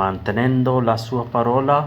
mantenendo la sua parola،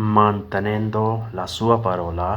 mantenendo la sua parola،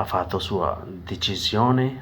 ha fatto sua decisione،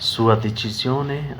sua decisione،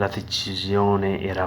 la decisione era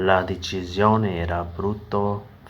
la decisione era brutto،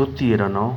tutti erano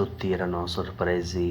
tutti erano sorpresi،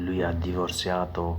lui ha divorziato،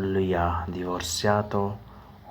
lui ha divorziato،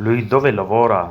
lui dove lavora،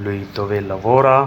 lui dove lavora،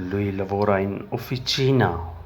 lui lavora in officina،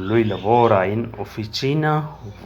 lui lavora in officina،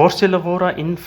forse lavora in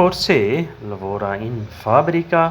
forse lavora in fabbrica،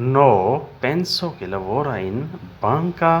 no penso che lavora in banca،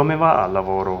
come va al lavoro،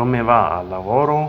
come va al lavoro،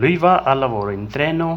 lui va al lavoro in treno،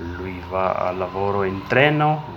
lui va al lavoro in treno،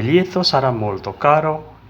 biglietto sarà molto caro،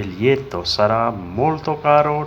biglietto sarà molto caro،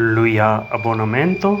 lui ha abbonamento،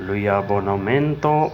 lui ha abbonamento،